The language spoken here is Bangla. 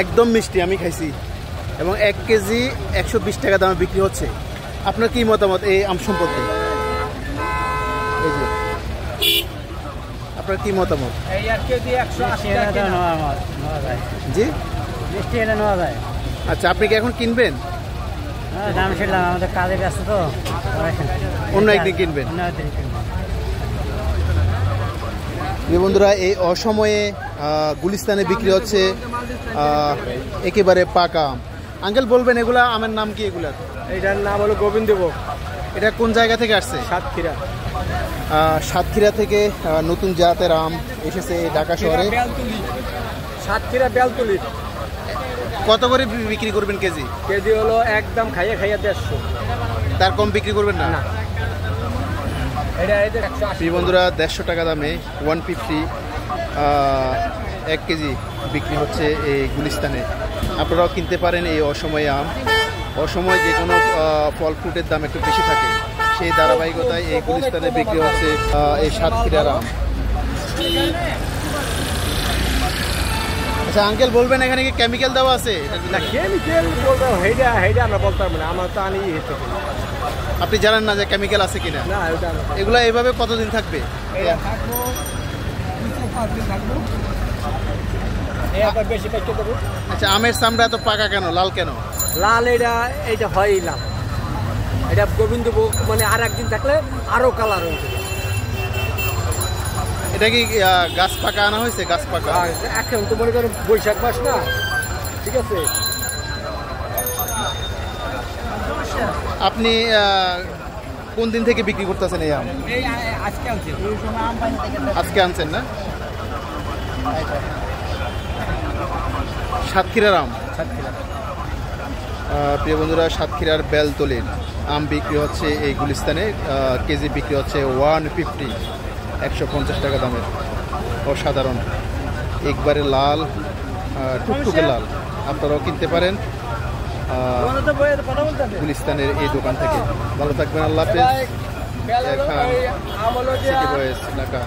একদম মিষ্টি, আমি খাইছি এবং 1 কেজি 120 টাকা দামে বিক্রি হচ্ছে। আপনার কি মতামত এই আম সম্পর্কে? এই যে আপনার কি মতামত? জি, আচ্ছা, আপনি কি এখন কিনবেন? আমাদের কাজে ব্যস্ত তো, অন্য একদিন কিনবেন। বন্ধুরা, এই অসময়ে গুলিস্তানে বিক্রি হচ্ছে একেবারে পাকা আম। আঙ্কেল বলবেন এগুলা আমের নাম কি? এগুলা এটার নাম হলো গোবিন্দভোগ। এটা কোন জায়গা থেকে আসছে? সাতক্ষীরা। সাতক্ষীরা থেকে নতুন জাতের আম এসেছে ঢাকা শহরে। সাতক্ষীরা বেলতলি। কত করে বিক্রি করবেন কেজি? কেজি হলো একদম খাইয়া 150। তার কম বিক্রি করবেন না? বন্ধুরা, 150 টাকা দামে 150 1 কেজি বিক্রি হচ্ছে এই গুলিস্তানে। আপনারাও কিনতে পারেন এই অসময়ে আম। অসময় যে কোনো ফল ফ্রুটের দাম একটু বেশি থাকে, সেই ধারাবাহিকতায় এই গুলিস্তানে বিক্রি হচ্ছে এই সাতক্ষীরার আম। আচ্ছা আঙ্কেল, বলবেন এখানে কি কেমিক্যাল দেওয়া আছে? না, কেমিক্যাল বলতে হেইডা আমরা বলতে পারবো না, আমরা তো আনি। আপনি জানেন না যে কেমিক্যাল আছে কিনা? না, ওটা না। এগুলা এভাবে কতদিন থাকবে? আচ্ছা, আমের চামড়া এত পাকা কেন, লাল কেন? লাল এইটা হয় লাল। এটা গোবিন্দভোগ, মানে আর একদিন থাকলে আরো কালার হয়ে যাবে। এটা কি গাছ পাকা আনা হয়েছে? গাছ পাকা এখন তো মনে করেন বৈশাখ মাস না, ঠিক আছে। আপনি কোন দিন থেকে বিক্রি করতেছেন এই আম? আজকে আনছেন না? সাতক্ষীরার আম। প্রিয় বন্ধুরা, সাতক্ষীরার বেলতলির আম বিক্রি হচ্ছে এই গুলিস্তানে। কেজি বিক্রি হচ্ছে 150, 150 টাকা দামের। অসাধারণ, একবারে লাল, টুকটুকে লাল। আপনারাও কিনতে পারেন গুলিস্তানের এই দোকান থেকে। ভালো থাকবেন, আল্লাহ হাফেজ। ঢাকা।